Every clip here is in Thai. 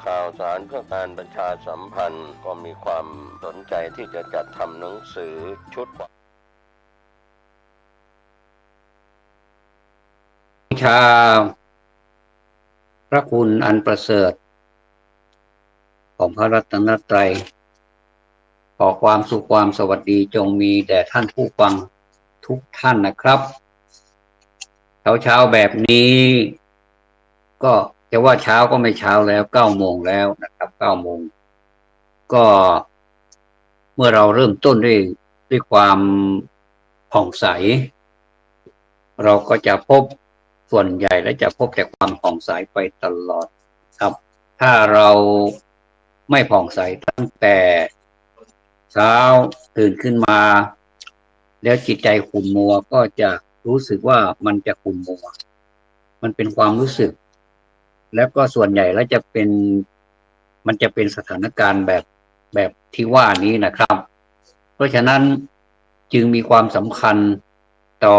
ข่าวสารเพื่อการประชาสัมพันธ์ก็มีความสนใจที่จะจัดทำหนังสือชุดชาพระคุณอันประเสริฐของพระรัตนตรัยขอความสุขความสวัสดีจงมีแด่ท่านผู้ฟังทุกท่านนะครับเช้าแบบนี้ก็จะว่าเช้าก็ไม่เช้าแล้ว9 โมงแล้วนะครับ9 โมงก็เมื่อเราเริ่มต้นด้วยความผ่องใสเราก็จะพบส่วนใหญ่และจะพบแต่ความผ่องใสไปตลอดครับถ้าเราไม่ผ่องใสตั้งแต่เช้าตื่นขึ้นมาแล้วจิตใจขุ่นมัวก็จะรู้สึกว่ามันจะขุ่นมัวมันเป็นความรู้สึกแล้วก็ส่วนใหญ่แล้วมันจะเป็นสถานการณ์แบบที่ว่านี้นะครับเพราะฉะนั้นจึงมีความสำคัญต่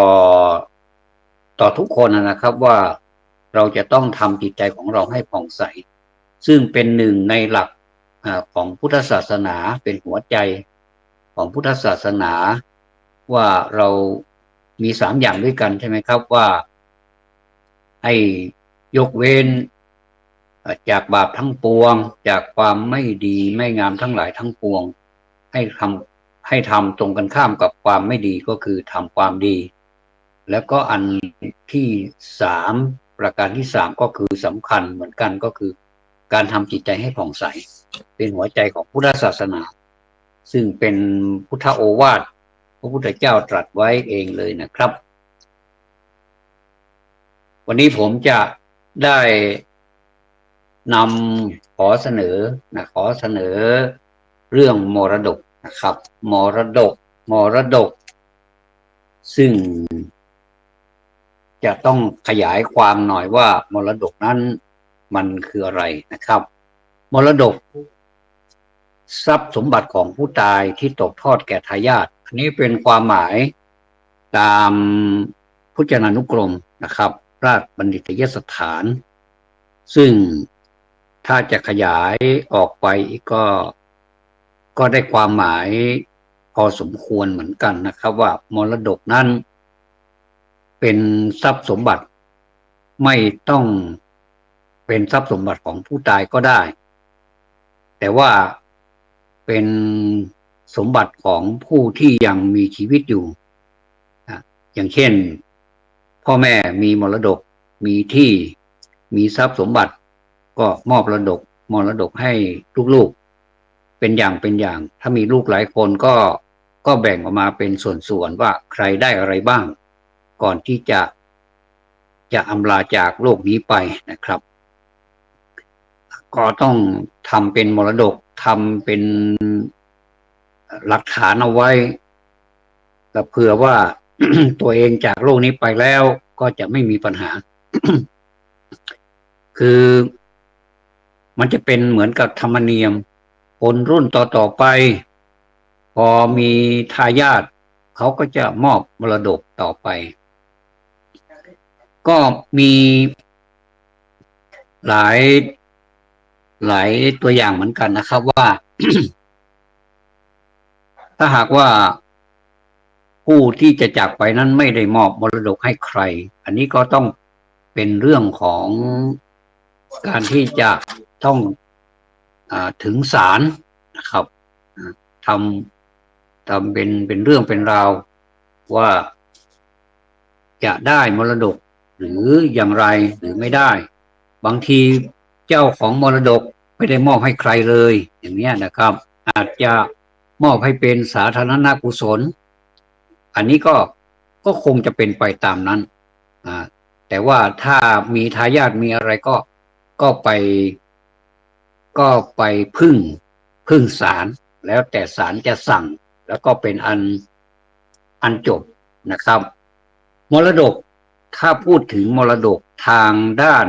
อทุกคนนะครับว่าเราจะต้องทำจิตใจของเราให้ผ่องใสซึ่งเป็นหนึ่งในหลักของพุทธศาสนาเป็นหัวใจของพุทธศาสนาว่าเรามี3 อย่างด้วยกันใช่ไหมครับว่าให้ยกเว้นจากบาปทั้งปวงจากความไม่ดีไม่งามทั้งหลายทั้งปวงให้ทำตรงกันข้ามกับความไม่ดีก็คือทำความดีแล้วก็อันที่3ประการที่3ก็คือสำคัญเหมือนกันก็คือการทำจิตใจให้ผ่องใสเป็นหัวใจของพุทธศาสนาซึ่งเป็นพุทธโอวาทพระพุทธเจ้าตรัสไว้เองเลยนะครับวันนี้ผมจะได้ขอเสนอเรื่องมรดกนะครับมรดกซึ่งจะต้องขยายความหน่อยว่ามรดกนั้นมันคืออะไรนะครับมรดกทรัพย์สมบัติของผู้ตายที่ตกทอดแก่ทายาทอันนี้เป็นความหมายตามพจนานุกรมนะครับราชบัณฑิตยสถานซึ่งถ้าจะขยายออกไปก็ได้ความหมายพอสมควรเหมือนกันนะครับว่ามรดกนั้นเป็นทรัพย์สมบัติไม่ต้องเป็นทรัพย์สมบัติของผู้ตายก็ได้แต่ว่าเป็นสมบัติของผู้ที่ยังมีชีวิตอยู่อย่างเช่นพ่อแม่มีมรดกมีที่มีทรัพย์สมบัติก็มอบมรดกให้ลูกๆเป็นอย่างถ้ามีลูกหลายคนก็แบ่งออกมาเป็นส่วนๆว่าใครได้อะไรบ้างก่อนที่จะอำลาจากโลกนี้ไปนะครับก็ต้องทำเป็นมรดกทำเป็นหลักฐานเอาไว้เผื่อว่า ตัวเองจากโลกนี้ไปแล้วก็จะไม่มีปัญหา คือมันจะเป็นเหมือนกับธรรมเนียมคนรุ่นต่อไปพอมีทายาทเขาก็จะมอบมรดกต่อไปก็มีหลายตัวอย่างเหมือนกันนะครับว่า ถ้าหากว่าผู้ที่จะจากไปนั้นไม่ได้มอบมรดกให้ใครอันนี้ก็ต้องเป็นเรื่องของการที่จะต้องถึงศาลนะครับทำเป็นเรื่องเป็นราวว่าจะได้มรดกหรืออย่างไรหรือไม่ได้บางทีเจ้าของมรดกไม่ได้มอบให้ใครเลยอย่างนี้นะครับอาจจะมอบให้เป็นสาธารณกุศลอันนี้ก็คงจะเป็นไปตามนั้นแต่ว่าถ้ามีทายาทมีอะไรก็ไปพึ่งศาลแล้วแต่ศาลจะสั่งแล้วก็เป็นอันจบนะครับมรดกถ้าพูดถึงมรดกทางด้าน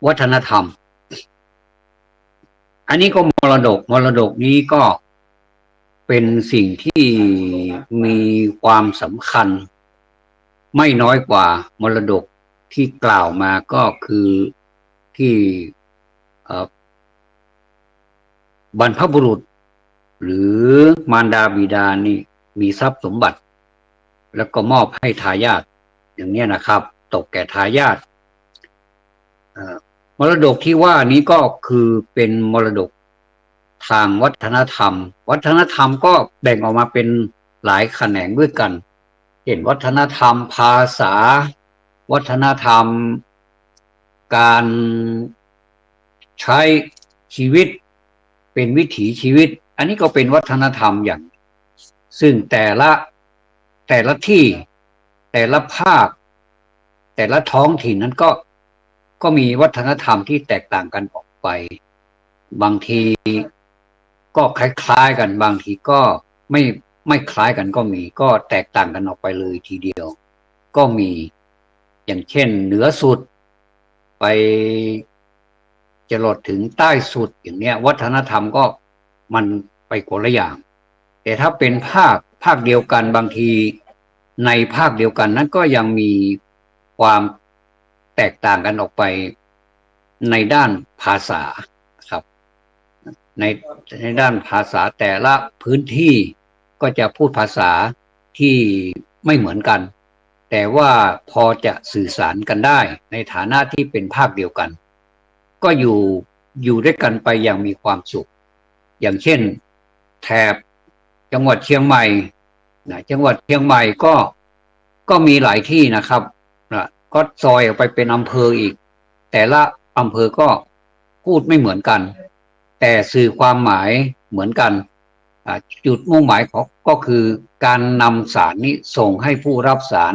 วัฒนธรรมอันนี้ก็มรดกนี้ก็เป็นสิ่งที่มีความสำคัญไม่น้อยกว่ามรดกที่กล่าวมาก็คือ ที่เอ่อบรรพบุรุษหรือมารดาบิดานี่มีทรัพย์สมบัติแล้วก็มอบให้ทายาทอย่างนี้นะครับตกแก่ทายาทมรดกที่ว่านี้ก็คือเป็นมรดกทางวัฒนธรรมวัฒนธรรมก็แบ่งออกมาเป็นหลายแขนงด้วยกันเช่นวัฒนธรรมภาษาวัฒนธรรมการใช้ชีวิตเป็นวิถีชีวิตอันนี้ก็เป็นวัฒนธรรมอย่างซึ่งแต่ละที่แต่ละภาคแต่ละท้องถิ่นนั้นก็มีวัฒนธรรมที่แตกต่างกันออกไปบางทีก็คล้ายๆกันบางทีก็ไม่คล้ายกันก็มีก็แตกต่างกันออกไปเลยทีเดียวก็มีอย่างเช่นเหนือสุดไปจรดถึงใต้สุดอย่างเนี้ยวัฒนธรรมก็มันไปคนละอย่างแต่ถ้าเป็นภาคเดียวกันบางทีในภาคเดียวกันนั้นก็ยังมีความแตกต่างกันออกไปในด้านภาษาครับในด้านภาษาแต่ละพื้นที่ก็จะพูดภาษาที่ไม่เหมือนกันแต่ว่าพอจะสื่อสารกันได้ในฐานะที่เป็นภาคเดียวกันก็อยู่ด้วยกันไปอย่างมีความสุขอย่างเช่นแถบจังหวัดเชียงใหม่จังหวัดเชียงใหม่ก็มีหลายที่นะครับก็ซอยออกไปเป็นอำเภออีกแต่ละอำเภอก็พูดไม่เหมือนกันแต่สื่อความหมายเหมือนกันจุดมุ่งหมายของก็คือการนำสารนี้ส่งให้ผู้รับสาร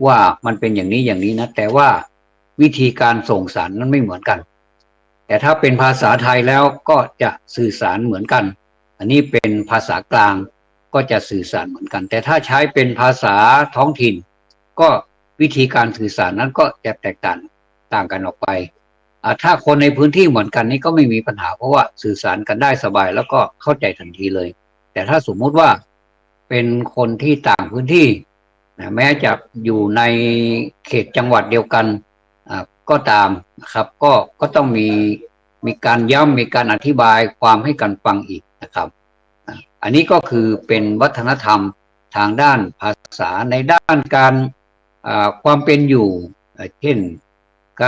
ว่ามันเป็นอย่างนี้อย่างนี้นะแต่ว่าวิธีการส่งสารนั้นไม่เหมือนกันแต่ถ้าเป็นภาษาไทยแล้วก็จะสื่อสารเหมือนกันอันนี้เป็นภาษากลางก็จะสื่อสารเหมือนกันแต่ถ้าใช้เป็นภาษาท้องถิ่นก็วิธีการสื่อสารนั้นก็จะแตกต่างกันออกไปถ้าคนในพื้นที่เหมือนกันนี่ก็ไม่มีปัญหาเพราะว่าสื่อสารกันได้สบายแล้วก็เข้าใจทันทีเลยแต่ถ้าสมมุติว่าเป็นคนที่ต่างพื้นที่แม้จะอยู่ในเขตจังหวัดเดียวกันก็ตามนะครับก็ต้องมีการย้ำมีการอธิบายความให้กันฟังอีกนะครับอันนี้ก็คือเป็นวัฒนธรรมทางด้านภาษาในด้านการความเป็นอยู่เช่นก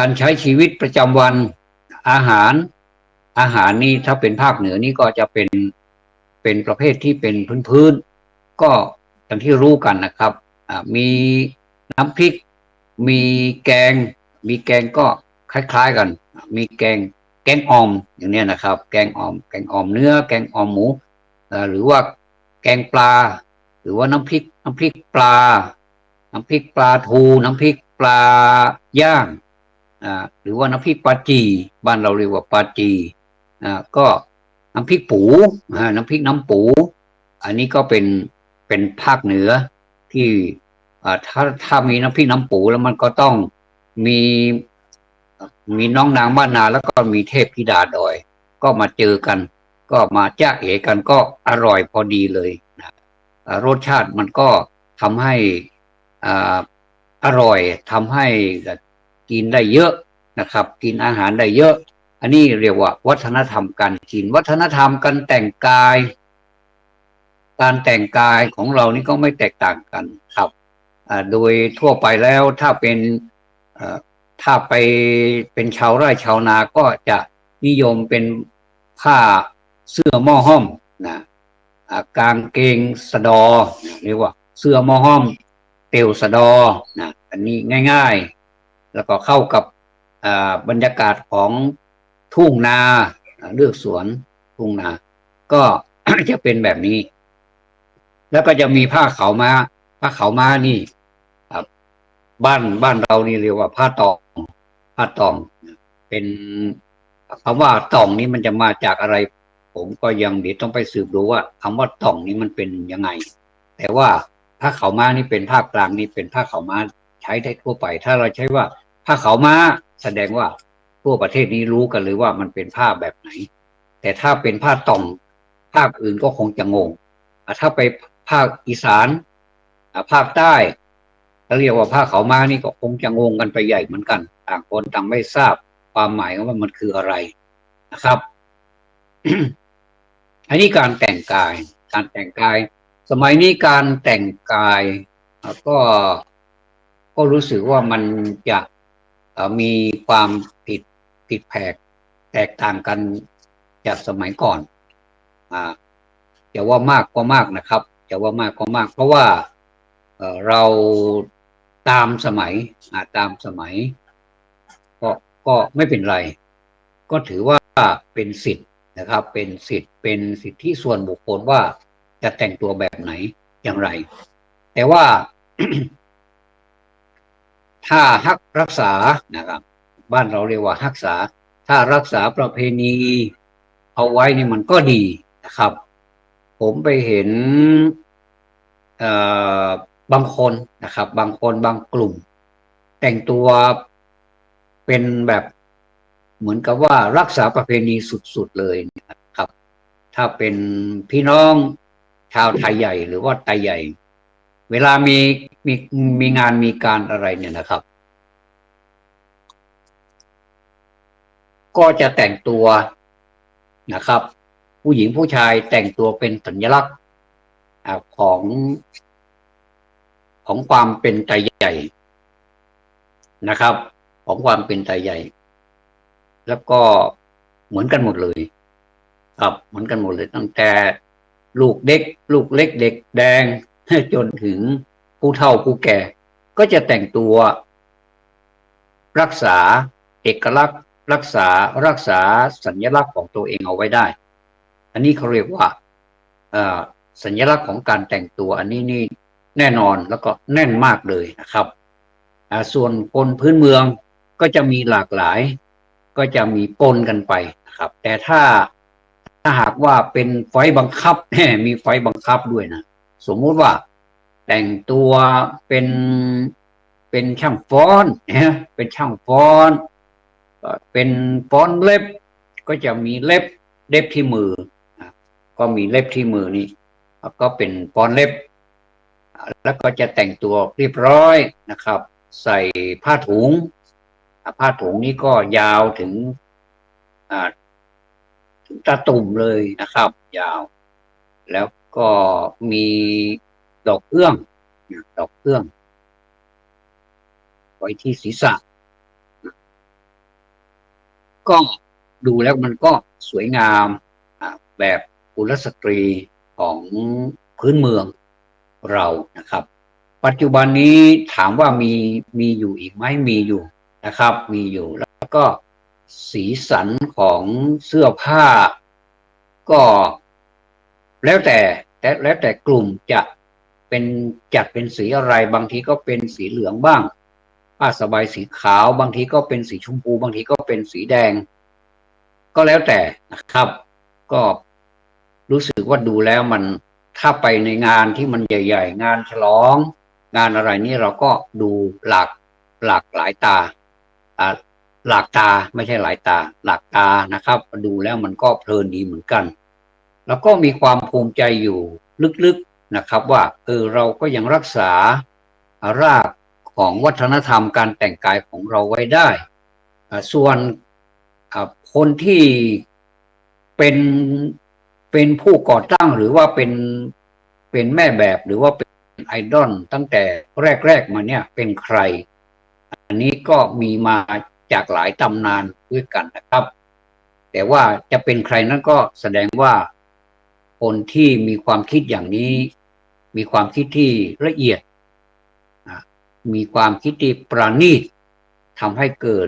ารใช้ชีวิตประจำวันอาหารนี่ถ้าเป็นภาคเหนือนี่ก็จะเป็นประเภทที่เป็นพื้นก็อย่างที่รู้กันนะครับมีน้ำพริกมีแกงก็คล้ายๆกันมีแกงอ่อมอย่างนี้นะครับแกงอ่อมเนื้อแกงอ่อมหมูหรือว่าแกงปลาหรือว่าน้ำพริกปลาน้ำพริกปลาทูน้ำพริกปลาย่างหรือว่าน้ำพริกปลาจีบ้านเราเรียกว่าปลาจีก็น้ำพริกปูน้ำพริกน้ำปูอันนี้ก็เป็นภาคเหนือที่ถ้ามีน้ำพริกน้ำปูแล้วมันก็ต้องมีน้องนางบ้านนาแล้วก็มีเทพธิดาดอยก็มาเจอกันก็มาจ้าเอกันก็อร่อยพอดีเลยนะรสชาติมันก็ทำให้อร่อยทำให้กินได้เยอะนะครับกินอาหารได้เยอะอันนี้เรียกว่าวัฒนธรรมการกินวัฒนธรรมการแต่งกายของเรานี่ก็ไม่แตกต่างกันครับโดยทั่วไปแล้วถ้าไปเป็นชาวไร่ชาวนาก็จะนิยมเป็นผ้าเสื้อหม้อห้อมนะกางเกงสะดอเรียกว่าเสื้อหม้อห้อมเตียวสะดอนะอันนี้ง่ายๆแล้วก็เข้ากับบรรยากาศของทุ่งนาเลือกสวนทุ่งนาก็ จะเป็นแบบนี้แล้วก็จะมีผ้าขาวม้านี่บ้านเรานี่เรียกว่าผ้าตองเป็นคำว่าตองนี้มันจะมาจากอะไรผมก็ยังเดี๋ยวต้องไปสืบดูว่าคำว่าตองนี้มันเป็นยังไงแต่ว่าผ้าขาวม้านี่เป็นภาคกลางนี่เป็นผ้าขาวม้าใช้ได้ทั่วไปถ้าเราใช้ว่าผ้าขาวม้าแสดงว่าทั่วประเทศนี้รู้กันเลยว่ามันเป็นผ้าแบบไหนแต่ถ้าเป็นผ้าตองภาคอื่นก็คงจะงงถ้าไปภาคอีสานภาคใต้ ถ้าเรียกว่าผ้าขาวม้านี่ก็คงจะงงกันไปใหญ่เหมือนกันต่างคนต่างไม่ทราบความหมายว่ามันคืออะไรนะครับ อันนี้การแต่งกายสมัยนี้การแต่งกายก็ก็รู้สึกว่ามันจะมีความผิดแผกแตกต่างกันจากสมัยก่อนจะว่ามากก็มากนะครับจะว่ามากก็มากเพราะว่าเราตามสมัยก็ก็ไม่เป็นไรก็ถือว่าเป็นสิทธิ์นะครับเป็นสิทธิส่วนบุคคลว่าจะแต่งตัวแบบไหนอย่างไรแต่ว่า ถ้ารักษานะครับบ้านเราเรียกว่ารักษาถ้ารักษาประเพณีเอาไว้นี่มันก็ดีนะครับผมไปเห็นบางคนนะครับบางคนบางกลุ่มแต่งตัวเป็นแบบเหมือนกับว่ารักษาประเพณีสุดๆเลยนะครับถ้าเป็นพี่น้องชาวไทยใหญ่หรือว่าไทยใหญ่เวลามีงานมีการอะไรเนี่ยนะครับก็จะแต่งตัวนะครับผู้หญิงผู้ชายแต่งตัวเป็นสัญลักษณ์ของความเป็นไทยใหญ่นะครับของความเป็นไทยใหญ่แล้วก็เหมือนกันหมดเลยครับเหมือนกันหมดเลยตั้งแต่ลูกเล็กเด็กแดงจนถึงผู้เฒ่าผู้แก่ก็จะแต่งตัวรักษาเอกลักษณ์รักษาสัญลักษณ์ของตัวเองเอาไว้ได้อันนี้เขาเรียกว่าสัญลักษณ์ของการแต่งตัวอันนี้นี่แน่นอนแล้วก็แน่นมากเลยนะครับส่วนคนพื้นเมืองก็จะมีหลากหลายก็จะมีปนกันไปนะครับแต่ถ้าหากว่าเป็นไฟบังคับมีไฟบังคับด้วยนะสมมุติว่าแต่งตัวเป็นช่างฟ้อนเป็นช่างฟ้อนเป็นฟ้อนเล็บก็จะมีเล็บที่มือก็มีเล็บที่มือนี่ก็เป็นฟ้อนเล็บแล้วก็จะแต่งตัวเรียบร้อยนะครับใส่ผ้าถุงนี้ก็ยาวถึงตาตุ่มเลยนะครับยาวแล้วก็มีดอกเอื้องไว้ที่ศีรษะก็ดูแล้วมันก็สวยงามแบบกุลสตรีของพื้นเมืองเรานะครับปัจจุบันนี้ถามว่ามีอยู่อีกไหมมีอยู่นะครับมีอยู่แล้วก็สีสันของเสื้อผ้าก็แล้วแต่กลุ่มจะจัดเป็นสีอะไรบางทีก็เป็นสีเหลืองบ้างผ้าสบายสีขาวบางทีก็เป็นสีชมพูบางทีก็เป็นสีแดงก็แล้วแต่นะครับก็รู้สึกว่าดูแล้วมันถ้าไปในงานที่มันใหญ่ๆงานฉลองงานอะไรนี่เราก็ดูหลากหลายตาหลากตาไม่ใช่หลายตาหลากตานะครับดูแล้วมันก็เพลินดีเหมือนกันแล้วก็มีความภูมิใจอยู่ลึกๆนะครับว่าเราก็ยังรักษารากของวัฒนธรรมการแต่งกายของเราไว้ได้ส่วนคนที่เป็นผู้ก่อตั้งหรือว่าเป็นแม่แบบหรือว่าเป็นไอดอลตั้งแต่แรกมาเนี่ยเป็นใครอันนี้ก็มีมาจากหลายตำนานด้วยกันนะครับแต่ว่าจะเป็นใครนั้นก็แสดงว่าคนที่มีความคิดอย่างนี้มีความคิดที่ละเอียดมีความคิดที่ประณีตทำให้เกิด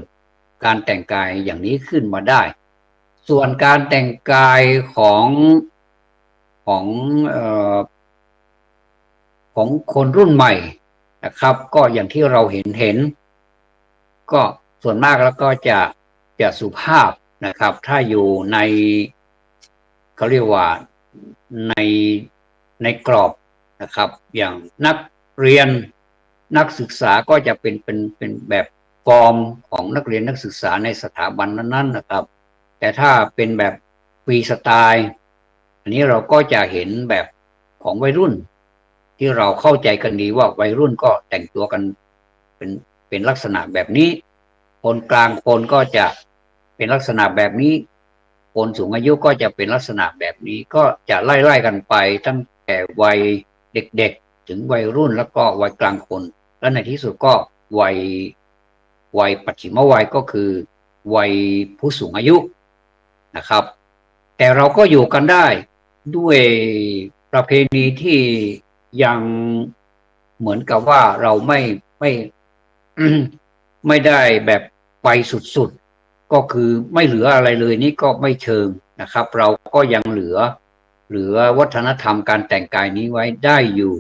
การแต่งกายอย่างนี้ขึ้นมาได้ส่วนการแต่งกายของคนรุ่นใหม่นะครับก็อย่างที่เราเห็นก็ส่วนมากแล้วก็จะสุภาพนะครับถ้าอยู่ในเขาเรียกว่าในกรอบนะครับอย่างนักเรียนนักศึกษาก็จะเป็นแบบฟอร์มของนักเรียนนักศึกษาในสถาบันนั้นๆนะครับแต่ถ้าเป็นแบบฟรีสไตล์อันนี้เราก็จะเห็นแบบของวัยรุ่น ที่เราเข้าใจกันดีว่าวัยรุ่นก็แต่งตัวกันเป็นเป็นลักษณะแบบนี้คนกลางคนก็จะเป็นลักษณะแบบนี้คนสูงอายุก็จะเป็นลักษณะแบบนี้ก็จะไล่กันไปตั้งแต่วัยเด็กๆถึงวัยรุ่นแล้วก็วัยกลางคนและในที่สุดก็วัยปัจฉิมวัยก็คือวัยผู้สูงอายุนะครับแต่เราก็อยู่กันได้ด้วยประเพณีที่ยังเหมือนกับว่าเราไม่ไม่ได้แบบไปสุดๆก็คือไม่เหลืออะไรเลยนี่ก็ไม่เชิงนะครับเราก็ยังเหลือวัฒนธรรมการแต่งกายนี้ไว้ได้อยู่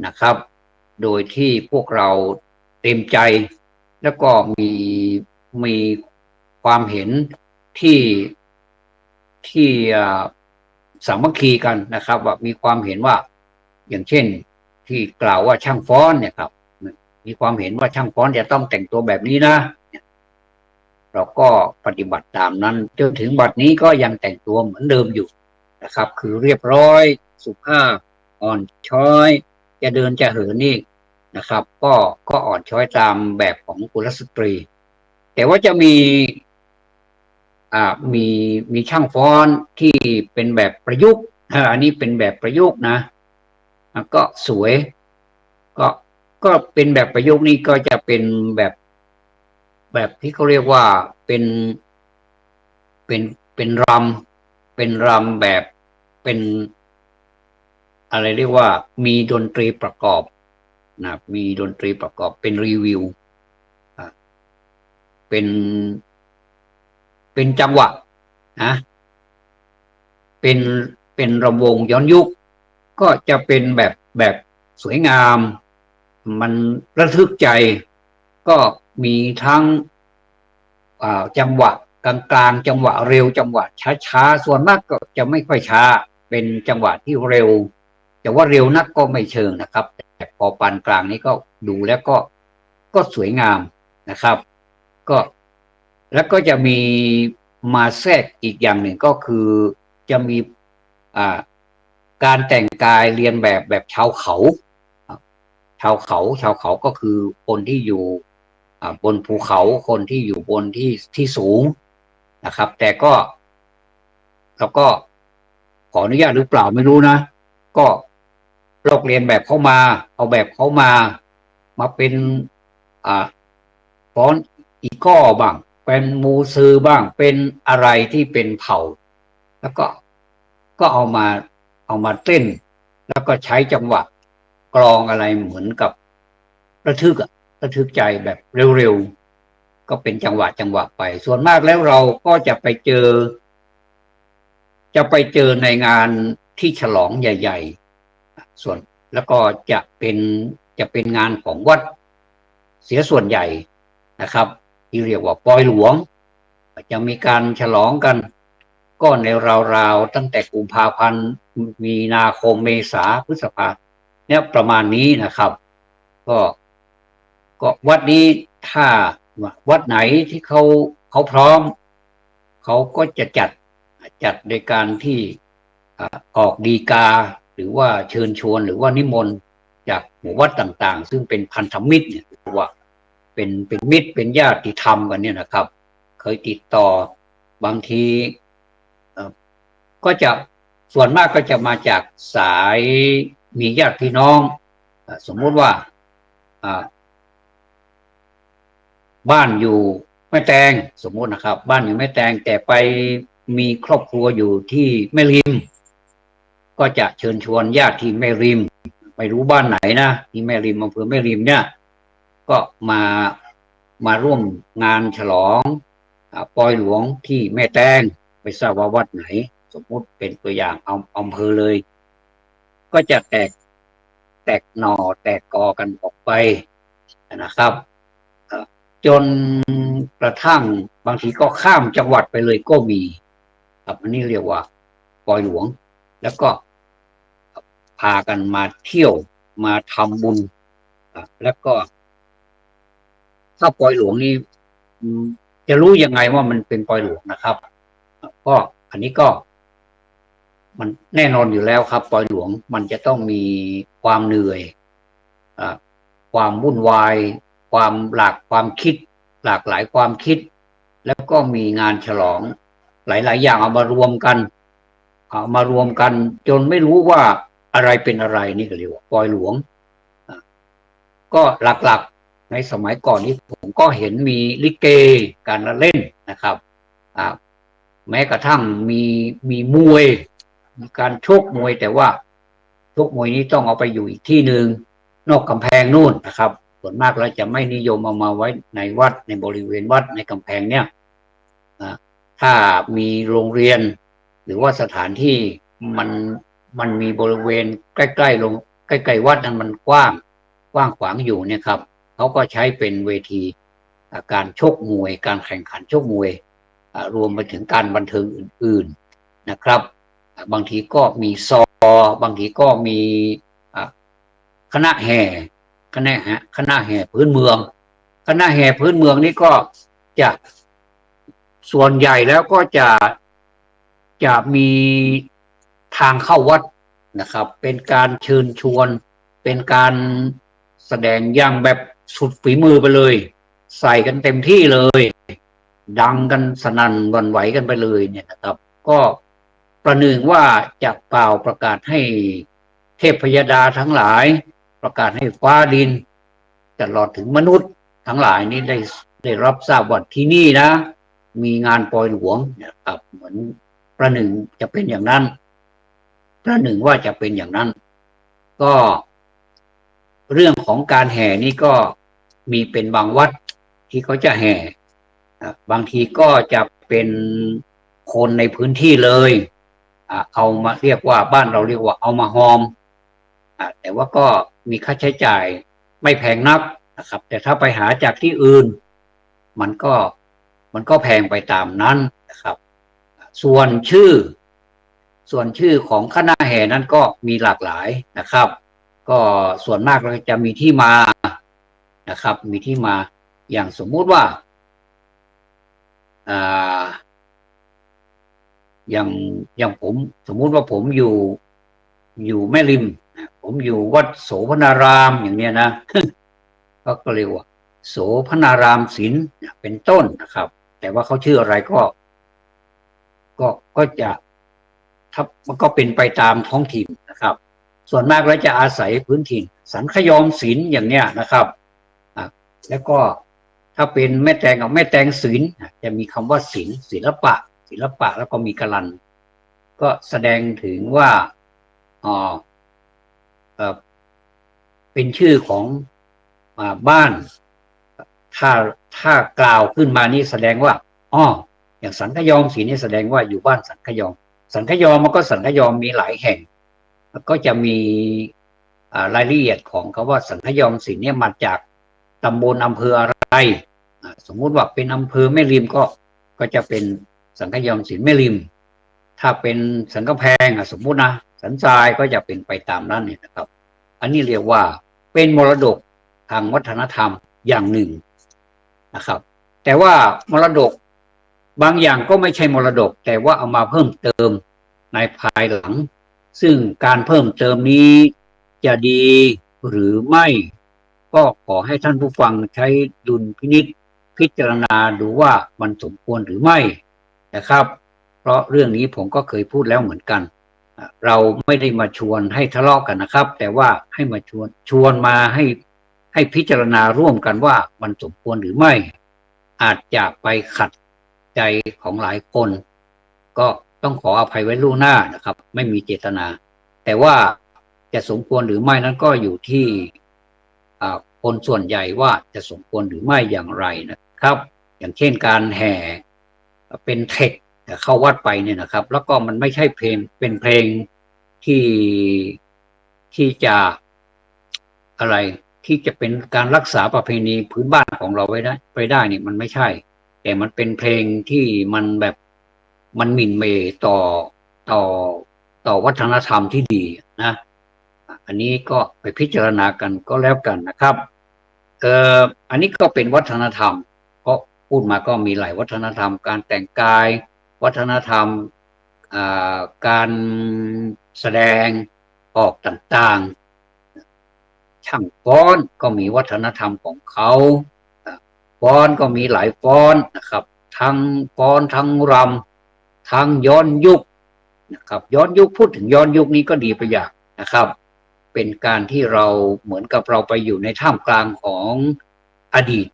นะครับโดยที่พวกเราเต็มใจแล้วก็มีความเห็นที่ที่สามัคคีกันนะครับว่ามีความเห็นว่าอย่างเช่นที่กล่าวว่าช่างฟ้อนเนี่ยครับมีความเห็นว่าช่างฟ้อนจะต้องแต่งตัวแบบนี้นะเราก็ปฏิบัติตามนั้นจนถึงบัดนี้ก็ยังแต่งตัวเหมือนเดิมอยู่นะครับคือเรียบร้อยสุภาพอ่อนช้อยจะเดินจะเหินนี่นะครับก็อ่อนช้อยตามแบบของกุลสตรีแต่ว่าจะมีมีช่างฟ้อนที่เป็นแบบประยุกต์อันนี้เป็นแบบประยุกต์นะก็สวยก็ก็เป็นแบบประยุกต์นี่ก็จะเป็นแบบที่เขาเรียกว่าเป็นเป็นรำแบบเป็นอะไรเรียกว่ามีดนตรีประกอบนะมีดนตรีประกอบเป็นรีวิวเป็นเป็นจังหวะนะเป็นเป็นรำวงย้อนยุคก็จะเป็นแบบสวยงามมันระทึกใจก็มีทั้งจังหวะกลางๆจังหวะเร็วจังหวะช้าๆส่วนมากก็จะไม่ค่อยช้าเป็นจังหวะที่เร็วแต่ว่าเร็วนักก็ไม่เชิงนะครับแต่พอปานกลางนี้ก็ดูแล้วก็สวยงามนะครับก็แล้วก็จะมีมาแทรกอีกอย่างหนึ่งก็คือจะมีการแต่งกายเรียนแบบชาวเขาชาวเขาก็คือคนที่อยู่บนภูเขาคนที่อยู่บนที่สูงนะครับแต่ก็เราก็ขออนุญาตหรือเปล่าไม่รู้นะก็ลอกเรียนแบบเขามาเอาแบบเขามาเป็นฟ้อนอีก้อบ้างเป็นมูซือบ้างเป็นอะไรที่เป็นเผ่าแล้วก็เอามาเต้นแล้วก็ใช้จังหวะกลองอะไรเหมือนกับระทึกใจแบบเร็วๆก็เป็นจังหวะไปส่วนมากแล้วเราก็จะไปเจอในงานที่ฉลองใหญ่ๆส่วนแล้วก็จะเป็นงานของวัดเสียส่วนใหญ่นะครับที่เรียกว่าปอยหลวงจะมีการฉลองกันก็ในราวๆตั้งแต่กุมภาพันธ์มีนาคมเมษาพฤษภาเนี่ยประมาณนี้นะครับก็วัดนี้ถ้าวัดไหนที่เขาพร้อมเขาก็จะจัดโดยการที่ออกฎีกาหรือว่าเชิญชวนหรือว่านิมนต์จากหมู่วัดต่างๆซึ่งเป็นพันธมิตรเนี่ยว่าเป็นมิตรเป็นญาติธรรมกันเนี่ยนะครับเคยติดต่อบางทีก็จะส่วนมากก็จะมาจากสายมีญาติพี่น้องสมมติว่าบ้านอยู่แม่แตงสมมตินะครับบ้านอยู่แม่แตงแต่ไปมีครอบครัวอยู่ที่แม่ริมก็จะเชิญชวนญาติที่แม่ริมไม่รู้บ้านไหนนะที่แม่ริมอำเภอแม่ริมเนี่ยก็มาร่วมงานฉลองปอยหลวงที่แม่แตงไม่ทราบว่าวัดไหนสมมติเป็นตัวอย่างอำเภอเลยก็จะแตกหน่อแตกกอกันออกไปนะครับจนกระทั่งบางทีก็ข้ามจังหวัดไปเลยก็มีครับอันนี้เรียกว่าปอยหลวงแล้วก็พากันมาเที่ยวมาทำบุญแล้วก็ถ้าปอยหลวงนี่จะรู้ยังไงว่ามันเป็นปอยหลวงนะครับก็อันนี้ก็ มันแน่นอนอยู่แล้วครับปอยหลวงมันจะต้องมีความเหนื่อยความวุ่นวายความคิดหลากหลายความคิดแล้วก็มีงานฉลองหลายๆอย่างเอามารวมกันจนไม่รู้ว่าอะไรเป็นอะไรนี่ก็เรียกว่าปอยหลวงก็หลักๆในสมัยก่อนนี้ผมก็เห็นมีลิเกการละเล่นนะครับแม้กระทั่งมีมวยมีการชกมวยแต่ว่าชกมวยนี้ต้องเอาไปอยู่อีกที่หนึ่งนอกกำแพงนู่นนะครับส่วนมากเราจะไม่นิยมเอามาไว้ในวัดในบริเวณวัดในกำแพงเนี่ยถ้ามีโรงเรียนหรือว่าสถานที่มันมีบริเวณใกล้ๆวัดนั้นมันกว้างขวางอยู่เนี่ยครับเขาก็ใช้เป็นเวทีการชกมวยการแข่งขันชกมวยรวมไปถึงการบันเทิงอื่นๆนะครับบางทีก็มีบางทีก็มีคณะแห่คณะแห่พื้นเมืองคณะแห่พื้นเมืองนี่ก็จะส่วนใหญ่แล้วก็จะมีทางเข้าวัดนะครับเป็นการเชิญชวนเป็นการแสดงอย่างแบบสุดฝีมือไปเลยใส่กันเต็มที่เลยดังกันสนั่นหวั่นไหวกันไปเลยเนี่ยนะครับก็ประหนึ่งว่าจะเป่าประกาศให้เทพพยดาทั้งหลายประกาศให้ฟ้าดินตลอดถึงมนุษย์ทั้งหลายนี้ได้รับทราบว่าที่นี่นะมีงานปอยหลวงนะครับเหมือนประหนึ่งจะเป็นอย่างนั้นประหนึ่งว่าจะเป็นอย่างนั้นก็เรื่องของการแห่นี่ก็มีเป็นบางวัดที่เขาจะแห่บางทีก็จะเป็นคนในพื้นที่เลยเอามาเรียกว่าบ้านเราเรียกว่าเอามาฮอมแต่ว่าก็มีค่าใช้จ่ายไม่แพงนักนะครับแต่ถ้าไปหาจากที่อื่นมันก็แพงไปตามนั้นนะครับส่วนชื่อของคณะแห่นั้นก็มีหลากหลายนะครับก็ส่วนมากเราจะมีที่มานะครับมีที่มาอย่างสมมุติว่าอย่างผมสมมุติว่าผมอยู่แม่ริมผมอยู่วัดโสพนารามอย่างเนี้ยนะก็เรียกว่าโสพนารามศิลป์เป็นต้นนะครับแต่ว่าเขาชื่ออะไรก็จะมันก็เป็นไปตามท้องถิ่นนะครับส่วนมากแล้วจะอาศัยพื้นถิ่นสันขยอมศิลป์อย่างเนี้ยนะครับแล้วก็ถ้าเป็นแม่แตงกับแม่แตงศิลป์จะมีคำว่าศิลปะแล้วก็มีกลันก็แสดงถึงว่าเป็นชื่อของบ้านถ้ากล่าวขึ้นมานี่แสดงว่าอย่างสันขยอมศิลป์นี่แสดงว่าอยู่บ้านสันขยอมมันก็สันขยอมมีหลายแห่งก็จะมีรายละเอียดของคำว่าสันขยอมศิลป์เนี่ยมาจากตำบลอำเภออะไรสมมุติว่าเป็นอำเภอแม่ริมก็จะเป็นสันขยอมศิลป์แม่ริมถ้าเป็นสันกำแพงสมมุตินะสันทรายก็จะเป็นไปตามนั้นเนี่ยนะครับอันนี้เรียกว่าเป็นมรดกทางวัฒนธรรมอย่างหนึ่งนะครับแต่ว่ามรดกบางอย่างก็ไม่ใช่มรดกแต่ว่าเอามาเพิ่มเติมในภายหลังซึ่งการเพิ่มเติมนี้จะดีหรือไม่ก็ขอให้ท่านผู้ฟังใช้ดุลพินิจพิจารณาดูว่ามันสมควรหรือไม่นะครับเพราะเรื่องนี้ผมก็เคยพูดแล้วเหมือนกันเราไม่ได้มาชวนให้ทะเลาะกันนะครับแต่ว่าให้มาชวนมาให้พิจารณาร่วมกันว่ามันสมควรหรือไม่อาจจะไปขัดใจของหลายคนก็ต้องขออภัยไว้ล่วงหน้านะครับไม่มีเจตนาแต่ว่าจะสมควรหรือไม่นั้นก็อยู่ที่คนส่วนใหญ่ว่าจะสมควรหรือไม่อย่างไรนะครับอย่างเช่นการแห่เป็นเทคเข้าวัดไปเนี่ยนะครับแล้วก็มันไม่ใช่เป็นเพลงที่จะอะไรที่จะเป็นการรักษาประเพณีพื้นบ้านของเราไว้ได้เนี่ยมันไม่ใช่แต่มันเป็นเพลงที่มันแบบมันหมิ่นเหม่ต่อวัฒนธรรมที่ดีนะอันนี้ก็ไปพิจารณากันก็แล้วกันนะครับอันนี้ก็เป็นวัฒนธรรมก็พูดมาก็มีหลายวัฒนธรรมการแต่งกายวัฒนธรรม การแสดงออกต่างๆช่างฟ้อนก็มีวัฒนธรรมของเขาฟ้อนก็มีหลายฟ้อนนะครับทั้งฟ้อนทั้งรำทั้งย้อนยุคนะครับย้อนยุคพูดถึงย้อนยุคนี้ก็ดีไปอย่างนะครับเป็นการที่เราเหมือนกับเราไปอยู่ในท่ามกลางของอดีต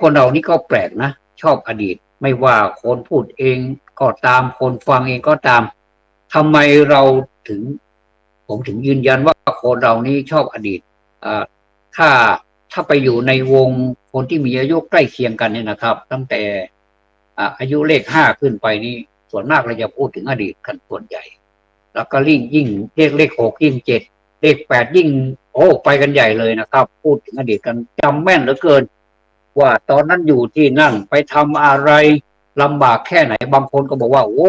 คนเรานี่ก็แปลกนะชอบอดีตไม่ว่าคนพูดเองก็ตามคนฟังเองก็ตามทำไมเราถึงผมถึงยืนยันว่าคนเรานี่ชอบอดีตถ้าไปอยู่ในวงคนที่มีอายุใกล้เคียงกันเนี่ยนะครับตั้งแต่อายุเลข5ขึ้นไปนี่ส่วนมากเราจะพูดถึงอดีตกันส่วนใหญ่แล้วก็ยิ่งเลข6ยิ่ง7เลข8ยิ่งโอ้ไปกันใหญ่เลยนะครับพูดถึงอดีตกันจำแม่นเหลือเกินว่าตอนนั้นอยู่ที่นั่นไปทำอะไรลำบากแค่ไหนบางคนก็บอกว่าโอ้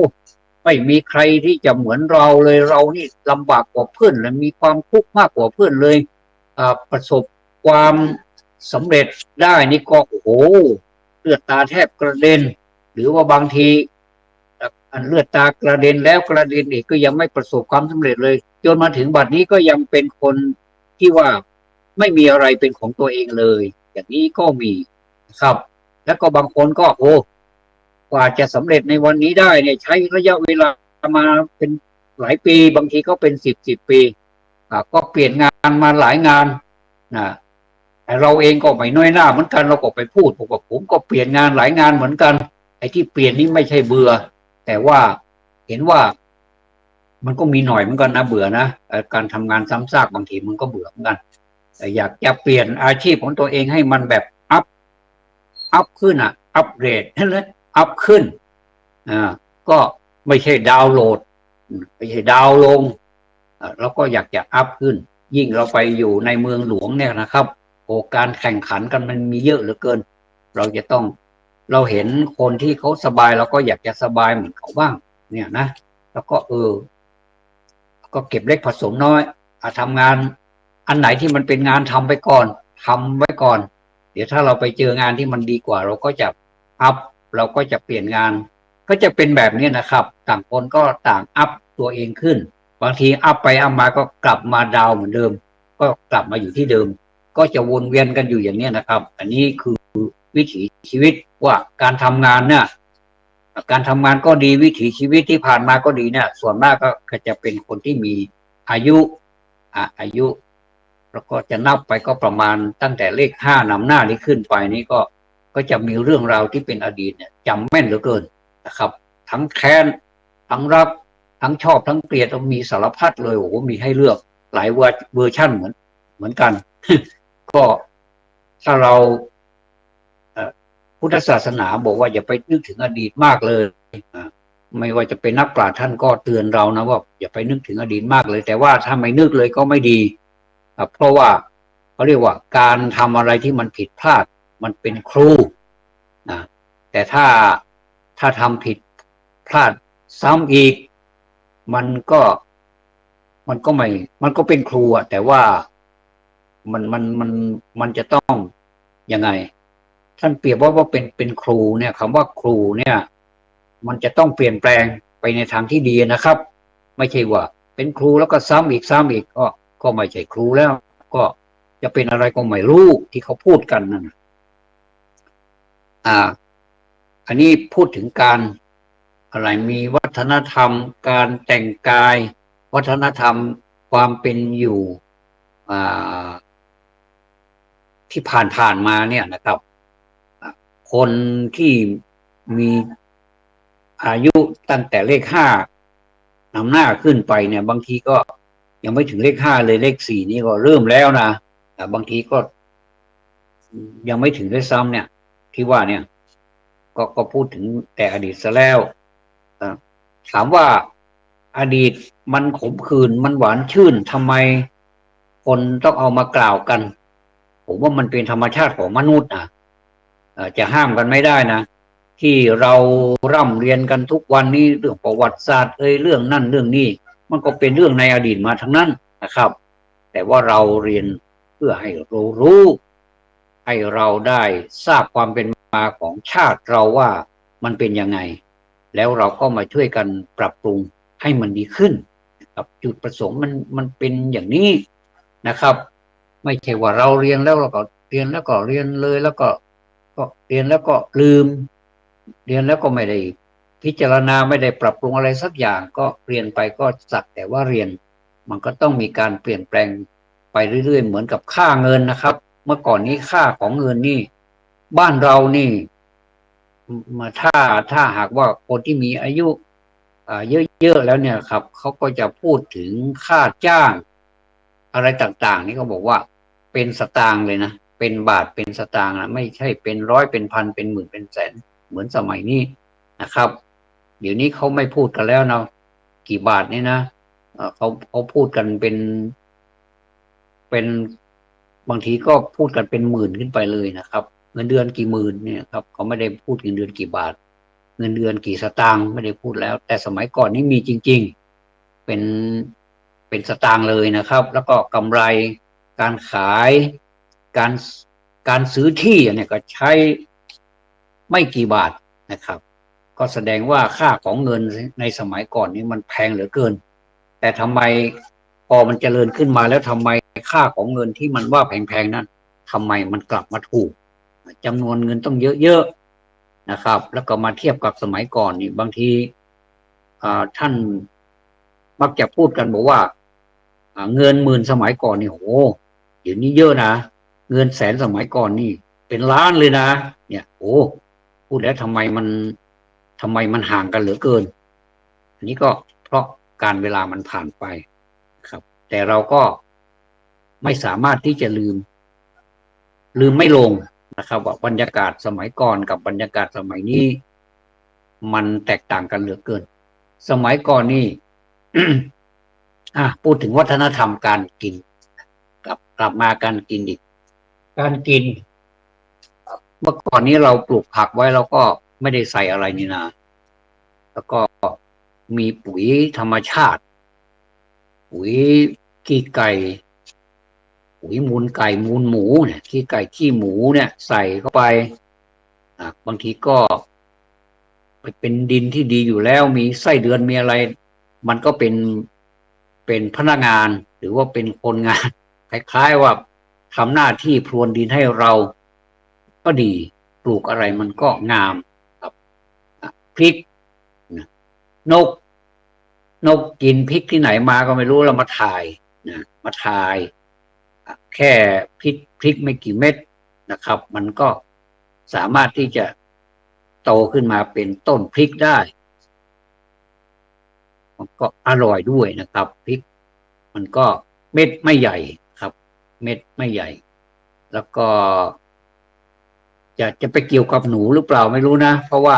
ไม่มีใครที่จะเหมือนเราเลยเรานี่ลำบากกว่าเพื่อนและมีความทุกข์มากกว่าเพื่อนเลยประสบความสำเร็จได้นี่ก็โอ้โหเลือดตาแทบกระเด็นหรือว่าบางทีเลือดตากระเด็นแล้วกระเด็นอีกก็ยังไม่ประสบความสำเร็จเลยจนมาถึงบัดนี้ก็ยังเป็นคนที่ว่าไม่มีอะไรเป็นของตัวเองเลยอย่างนี้ก็มีครับแล้วก็บางคนก็โอ้กว่าจะสำเร็จในวันนี้ได้เนี่ยใช้ระยะเวลามาเป็นหลายปีบางทีก็เป็นสิบปีก็เปลี่ยนงานมาหลายงานนะแต่เราเองก็ไม่น้อยหน้าเหมือนกันเราก็ไปพูดผมก็เปลี่ยนงานหลายงานเหมือนกันไอ้ที่เปลี่ยนนี้ไม่ใช่เบื่อแต่ว่าเห็นว่ามันก็มีหน่อยเหมือนกันนะเบื่อนะการทำงานซ้ำซากบางทีมันก็เบื่อเหมือนกันแต่อยากจะเปลี่ยนอาชีพของตัวเองให้มันแบบอัพขึ้นอัปเกรดนั่นแหละอัพขึ้นก็ไม่ใช่ดาวน์โหลดไม่ใช่ดาวน์ลงแล้วก็อยากจะอัพขึ้นยิ่งเราไปอยู่ในเมืองหลวงเนี่ยนะครับการแข่งขันกันมันมีเยอะเหลือเกินเราเห็นคนที่เขาสบายเราก็อยากจะสบายเหมือนเขาบ้างเนี่ยนะแล้วก็ก็เก็บเล็กผสมน้อยทำงานอันไหนที่มันเป็นงานทำไปก่อนทำไว้ก่อนเดี๋ยวถ้าเราไปเจองานที่มันดีกว่าเราก็จะอัพเราก็จะเปลี่ยนงานก็จะเป็นแบบนี้นะครับต่างคนก็ต่างอัพตัวเองขึ้นบางทีอัพไปอัพมาก็กลับมาดาวเหมือนเดิมก็กลับมาอยู่ที่เดิมก็จะวนเวียนกันอยู่อย่างนี้นะครับอันนี้คือวิถีชีวิตว่าการทำงานเนี่ยการทำงานก็ดีวิถีชีวิตที่ผ่านมาก็ดีเนี่ยส่วนมากก็จะเป็นคนที่มีอายุแล้วก็จะนับไปก็ประมาณตั้งแต่เลข5นำหน้านี้ขึ้นไปนี่ก็จะมีเรื่องราวที่เป็นอดีตเนี่ยจำแม่นเหลือเกินนะครับทั้งแค้นทั้งรักทั้งชอบทั้งเกลียดมีสารพัดเลยโอ้โหมีให้เลือกหลายเวอร์ชั่นเหมือนกัน ก็ถ้าเราพุทธศาสนาบอกว่าอย่าไปนึกถึงอดีตมากเลยไม่ว่าจะเป็นนักปราชญ์ท่านก็เตือนเรานะว่าอย่าไปนึกถึงอดีตมากเลยแต่ว่าถ้าไม่นึกเลยก็ไม่ดีเพราะว่าเขาเรียกว่าการทำอะไรที่มันผิดพลาดมันเป็นครูนะแต่ถ้าทำผิดพลาดซ้ำอีกมันก็เป็นครูแต่ว่ามันจะต้องยังไงท่านเปรียบว่าเป็นครูเนี่ยคำว่าครูเนี่ยมันจะต้องเปลี่ยนแปลงไปในทางที่ดีนะครับไม่ใช่ว่าเป็นครูแล้วก็ซ้ำอีกก็ไม่ใช่ครูแล้วก็จะเป็นอะไรก็ไม่รู้ที่เขาพูดกันนั่นอันนี้พูดถึงการอะไรมีวัฒนธรรมการแต่งกายวัฒนธรรมความเป็นอยู่ที่ผ่านมาเนี่ยนะครับคนที่มีอายุตั้งแต่เลข5นำหน้าขึ้นไปเนี่ยบางทีก็ยังไม่ถึงเลข5เลยเลข4นี่ก็เริ่มแล้วนะบางทีก็ยังไม่ถึงด้วยซ้ำเนี่ยที่ว่าเนี่ยก็พูดถึงแต่อดีตซะแล้วถามว่าอดีตมันขมขื่นมันหวานชื่นทำไมคนต้องเอามากล่าวกันผมว่ามันเป็นธรรมชาติของมนุษย์จะห้ามกันไม่ได้นะที่เราร่ำเรียนกันทุกวันนี้เรื่องประวัติศาสตร์เรื่องนั่นเรื่องนี้มันก็เป็นเรื่องในอดีตมาทั้งนั้นนะครับแต่ว่าเราเรียนเพื่อให้เรารู้ให้เราได้ทราบความเป็นมาของชาติเราว่ามันเป็นยังไง แล้วเราก็มาช่วยกันปรับปรุงให้มันดีขึ้นนะครับจุดประสงค์มันเป็นอย่างนี้นะครับ ไม่ใช่ว่าเราเรียนแล้วเราก็เรียนแล้วก็เรียนเลยแล้วก็เรียนแล้วก็ลืมเรียนแล้วก็ไม่ได้พิจารณาไม่ได้ปรับปรุงอะไรสักอย่างก็เรียนไปก็สักแต่ว่าเรียนมันก็ต้องมีการเปลี่ยนแปลงไปเรื่อยๆเหมือนกับค่าเงินนะครับเมื่อก่อนนี้ค่าของเงินนี่บ้านเรานี่มาถ้าหากว่าคนที่มีอายุเยอะๆแล้วเนี่ยครับเขาก็จะพูดถึงค่าจ้างอะไรต่างๆนี่ก็บอกว่าเป็นสตางค์เลยนะเป็นบาทเป็นสตางค์นะไม่ใช่เป็นร้อยเป็นพันเป็นหมื่นเป็นแสนเหมือนสมัยนี้นะครับเดี๋ยวนี้เขาไม่พูดกันแล้วนะกี่บาทนี่นะเขาพูดกันเป็นบางทีก็พูดกันเป็นหมื่นขึ้นไปเลยนะครับเงินเดือนกี่หมื่นเนี่ยครับเขาไม่ได้พูดเงินเดือนกี่บาทเงินเดือนกี่สตางค์ไม่ได้พูดแล้วแต่สมัยก่อนนี่มีจริงๆเป็นสตางค์เลยนะครับ แล้วก็กำไรการขายการการซื้อที่เนี่ยก็ใช้ไม่กี่บาทนะครับก็แสดงว่าค่าของเงินในสมัยก่อนนี้มันแพงเหลือเกินแต่ทำไมพอมันเจริญขึ้นมาแล้วทำไมค่าของเงินที่มันว่าแพงๆนั้นทำไมมันกลับมาถูกจำนวนเงินต้องเยอะๆนะครับแล้วก็มาเทียบกับสมัยก่อนนี่บางทีท่านมักจะพูดกันบอกว่าเงินหมื่นสมัยก่อนนี่โหเดี๋ยวนี้เยอะนะเงินแสนสมัยก่อนนี่เป็นล้านเลยนะเนี่ยโอ้พูดแล้วทำไมมันห่างกันเหลือเกินอันนี้ก็เพราะการเวลามันผ่านไปครับแต่เราก็ไม่สามารถที่จะลืมไม่ลงนะครับว่าบรรยากาศสมัยก่อนกับบรรยากาศสมัยนี้มันแตกต่างกันเหลือเกินสมัยก่อนนี่ พูดถึงวัฒนธรรมการกินกลับมาการกินอีกการกินเมื่อก่อนนี้เราปลูกผักไว้เราก็ไม่ได้ใส่อะไรนี่นะแล้วก็มีปุ๋ยธรรมชาติปุ๋ยขี้ไก่ปุ๋ยมูลไก่มูลหมูเนี่ยขี้ไก่ขี้หมูเนี่ยใส่เข้าไปบางทีก็เป็นดินที่ดีอยู่แล้วมีไส้เดือนมีอะไรมันก็เป็นพนักงานหรือว่าเป็นคนงานคล้ายๆว่าทำหน้าที่พรวนดินให้เราก็ดีปลูกอะไรมันก็งามครับพริกนกกินพริกที่ไหนมาก็ไม่รู้เรามาถ่ายมาถ่ายแค่พริกไม่กี่เม็ดนะครับมันก็สามารถที่จะโตขึ้นมาเป็นต้นพริกได้มันก็อร่อยด้วยนะครับพริกมันก็เม็ดไม่ใหญ่ครับเม็ดไม่ใหญ่แล้วก็จะไปเกี่ยวกับหนูหรือเปล่าไม่รู้นะเพราะว่า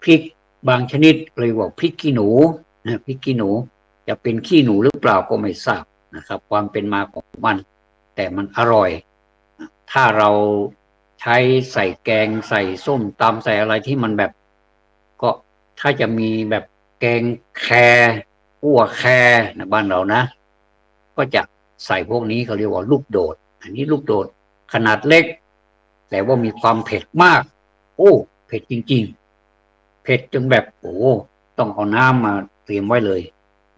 พริกบางชนิดเลยว่าพริกขี้หนูนะพริกขี้หนูจะเป็นขี้หนูหรือเปล่าก็ไม่ทราบนะครับความเป็นมาของมันแต่มันอร่อยถ้าเราใช้ใส่แกงใส่ส้มตำใส่อะไรที่มันแบบก็ถ้าจะมีแบบแกงแคคั่วแคนะบ้านเรานะก็จะใส่พวกนี้เขาเรียกว่าลูกโดดอันนี้ลูกโดดขนาดเล็กแต่ว่ามีความเผ็ดมากโอ้เผ็ดจริงๆเผ็ดจนแบบโอ้ต้องเอาน้ำมาเตรียมไว้เลย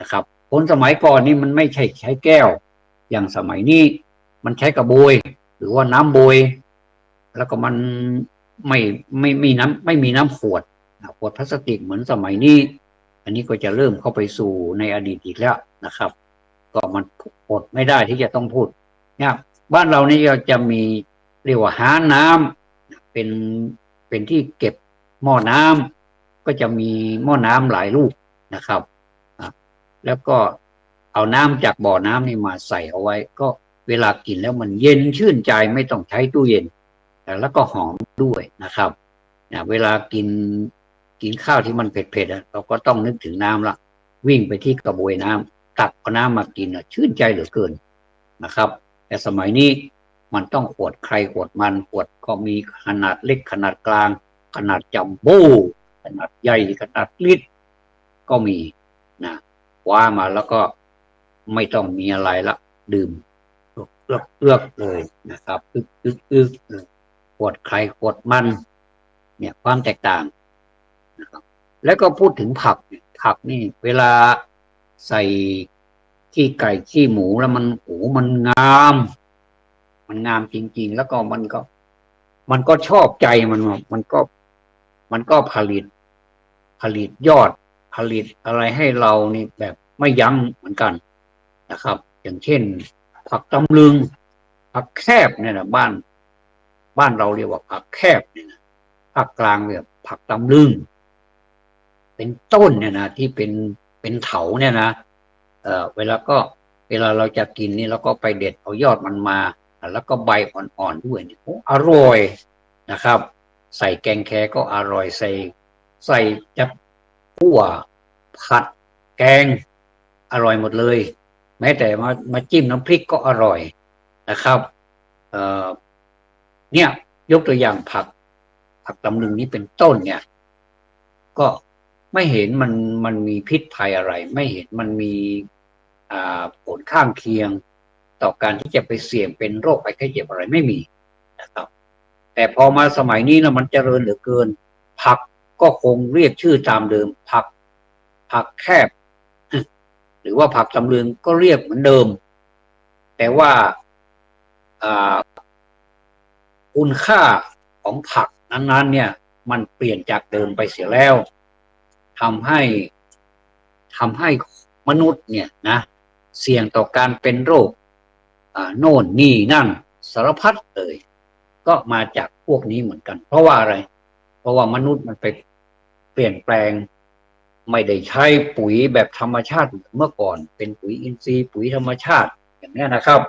นะครับคนสมัยก่อนนี่มันไม่ใช้แก้วอย่างสมัยนี้มันใช้กระบวยหรือว่าน้ำบวยแล้วก็มันไม่มีน้ำขวดพลาสติกเหมือนสมัยนี้อันนี้ก็จะเริ่มเข้าไปสู่ในอดีตอีกแล้วนะครับก็มันอดไม่ได้ที่จะต้องพูดเนี่ยบ้านเรานี่จะมีเรียกว่าหาน้ำเป็นที่เก็บหม้อน้ำก็จะมีหม้อน้ำหลายลูกนะครับแล้วก็เอาน้ำจากบ่อน้ำนี่มาใส่เอาไว้ก็เวลากินแล้วมันเย็นชื่นใจไม่ต้องใช้ตู้เย็นแล้วก็หอมด้วยนะครับเวลากินข้าวที่มันเผ็ดๆเราก็ต้องนึกถึงน้ำละวิ่งไปที่กระบวยน้ำตักเอาน้ำมากินชื่นใจเหลือเกินนะครับแต่สมัยนี้มันต้องขวดใครขวดมันขวดก็มีขนาดเล็กขนาดกลางขนาดจัมโบ้ขนาดใหญ่ขนาดลิตรก็มีนะว่ามาแล้วก็ไม่ต้องมีอะไรละดื่มเลือกเลยนะครับขวดใครขวดมันเนี่ยความแตกต่าง นะครับแล้วก็พูดถึงผักนี่เวลาใส่ขี้ไก่ขี้หมูแล้วมันงามมันงามจริงๆแล้วก็มันก็ชอบใจมันก็ผลิตยอดผลิตอะไรให้เรานี่แบบไม่ยั้งเหมือนกันนะครับอย่างเช่นผักตำลึงผักแคบเนี่ยนะบ้านเราเรียกว่าผักแคบเนี่ยนะภาคกลางเรียกผักตำลึงเป็นต้นเนี่ยนะที่เป็นเถาเนี่ยนะเวลาเราจะกินนี่เราก็ไปเด็ดเอายอดมันมาแล้วก็ใบอ่อนๆด้วยเนี่ยอร่อยนะครับใส่แกงแคก็อร่อยใส่จับคั่วผัดแกงอร่อยหมดเลยแม้แต่มาจิ้มน้ำพริกก็อร่อยนะครับเอ่อเนี่ยยกตัวอย่างผักตำลึงนี้เป็นต้นเนี่ยก็ไม่เห็นมันมีพิษภัยอะไรไม่เห็นมันมีผลข้างเคียงต่อการที่จะไปเสี่ยงเป็นโรคภัยไข้เจ็บอะไรไม่มีนะครับแต่พอมาสมัยนี้นะมันเจริญเหลือเกินผักก็คงเรียกชื่อตามเดิมผักแคบหรือว่าผักตำลึงก็เรียกเหมือนเดิมแต่ว่าคุณค่าของผักนั้นๆเนี่ยมันเปลี่ยนจากเดิมไปเสียแล้วทำให้มนุษย์เนี่ยนะเสี่ยงต่อการเป็นโรคโน่นนี่นั่นสารพัดเลยก็มาจากพวกนี้เหมือนกันเพราะว่าอะไรเพราะว่ามนุษย์มันไปเปลี่ยนแปลงไม่ได้ใช้ปุ๋ยแบบธรรมชาติเมื่อก่อนเป็นปุ๋ยอินทรีย์ปุ๋ยธรรมชาติอย่างนี้นะครับ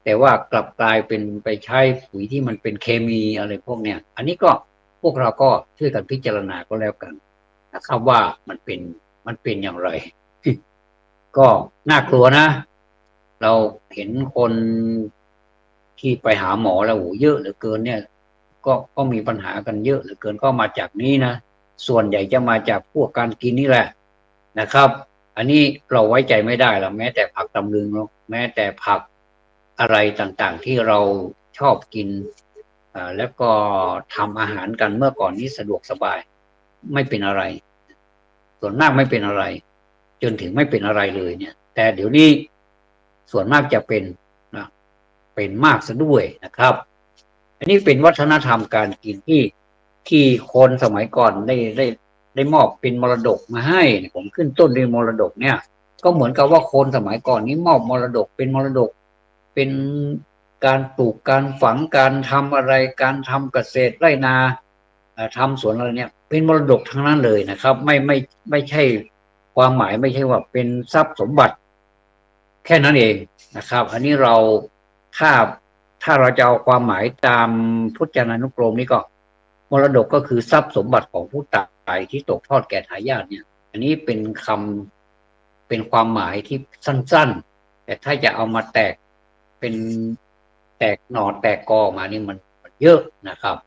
แต่ว่ากลับกลายเป็นไปใช้ปุ๋ยที่มันเป็นเคมีอะไรพวกเนี้ยอันนี้ก็พวกเราก็ช่วยกันพิจารณาก็แล้วกันนะครับว่ามันเป็นอย่างไร ก็น่ากลัวนะเราเห็นคนที่ไปหาหมอแล้วโหเยอะเหลือเกินเนี่ยก็มีปัญหากันเยอะเหลือเกินก็มาจากนี้นะส่วนใหญ่จะมาจากพวกการกินนี่แหละนะครับอันนี้เราไว้ใจไม่ได้หรอกแม้แต่ผักตำลึงแม้แต่ผักอะไรต่างๆที่เราชอบกินแล้วก็ทำอาหารกันเมื่อก่อนนี้สะดวกสบายไม่เป็นอะไรส่วนมากไม่เป็นอะไรจนถึงไม่เป็นอะไรเลยเนี่ยแต่เดี๋ยวนี้ส่วนมากจะเป็นนะเป็นมากซะด้วยนะครับอันนี้เป็นวัฒนธรรมการกินที่คนสมัยก่อนได้มอบเป็นมรดกมาให้ผมขึ้นต้นด้วยมรดกเนี่ยก็เหมือนกับว่าคนสมัยก่อนนี้มอบมรดกเป็นมรดกเป็นการปลูกการฝังการทำอะไรการทำเกษตรไร่นาทำสวนอะไรเนี่ยเป็นมรดกทั้งนั้นเลยนะครับไม่ใช่ความหมายไม่ใช่ว่าเป็นทรัพย์สมบัติแค่นั้นเองนะครับอันนี้เราถ้าเราจะเอาความหมายตามพจนานุกรมนี้ก็มรดกก็คือทรัพย์สมบัติของผู้ตายที่ตกทอดแก่ทายาทเนี่ยอันนี้เป็นความหมายที่สั้นๆแต่ถ้าจะเอามาเป็นแตกหน่อแตกกอมานี่มันเยอะนะครับ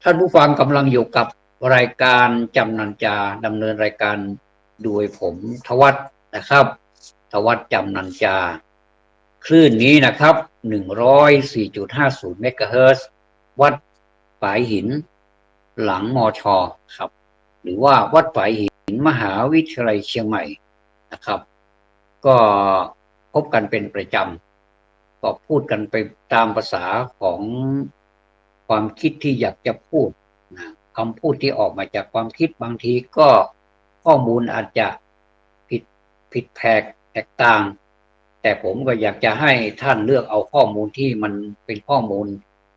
ท่านผู้ฟังกำลังอยู่กับรายการจำนันจาดำเนินรายการโดยผมทวัฒน์นะครับทวัฒน์จำนันจาคลื่นนี้นะครับ104.50 เมกะเฮิรตซ์วัดฝายหินหลังมช.ครับหรือว่าวัดฝายหินมหาวิทยาลัยเชียงใหม่นะครับก็พบกันเป็นประจำก็พูดกันไปตามภาษาของความคิดที่อยากจะพูดนะคำพูดที่ออกมาจากความคิดบางทีก็ข้อมูลอาจจะผิดแผกแตกต่างแต่ผมก็อยากจะให้ท่านเลือกเอาข้อมูลที่มันเป็นข้อมูล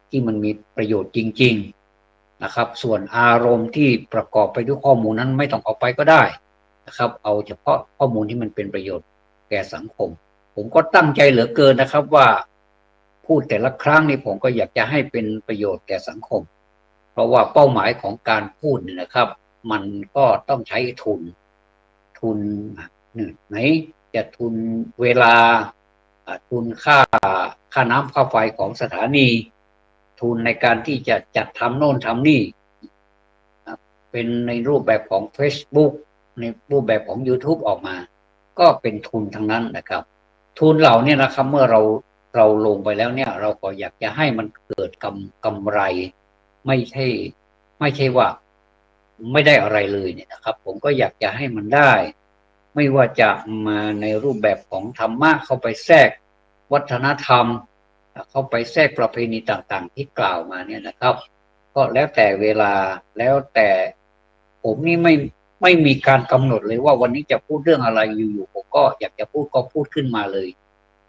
ที่มันมีประโยชน์จริงๆนะครับส่วนอารมณ์ที่ประกอบไปด้วยข้อมูลนั้นไม่ต้องเอาไปก็ได้นะครับเอาเฉพาะข้อมูลที่มันเป็นประโยชน์แก่สังคมผมก็ตั้งใจเหลือเกินนะครับว่าพูดแต่ละครั้งนี่ผมก็อยากจะให้เป็นประโยชน์แก่สังคมเพราะว่าเป้าหมายของการพูดเนี่ยนะครับมันก็ต้องใช้ทุนไหนจะทุนเวลาทุนค่าน้ำค่าไฟของสถานีทุนในการที่จะจัดทำโน่นทำนี่เป็นในรูปแบบของ Facebook ในรูปแบบของ YouTube ออกมาก็เป็นทุนทั้งนั้นนะครับทุนเหล่านี้นะครับเมื่อเราลงไปแล้วเนี่ยเราก็อยากจะให้มันเกิดกำไรไม่ใช่ว่า ไม่ได้อะไรเลยเนี่ยนะครับผมก็อยากจะให้มันได้ไม่ว่าจะมาในรูปแบบของธรรมะเข้าไปแทรกวัฒนธรรมเข้าไปแทรกประเพณีต่างๆที่กล่าวมาเนี่ยนะครับก็แล้วแต่เวลาแล้วแต่ผมนี่ไม่มีการกำหนดเลยว่าวันนี้จะพูดเรื่องอะไรอยู่ๆผมก็อยากจะพูดก็พูดขึ้นมาเลย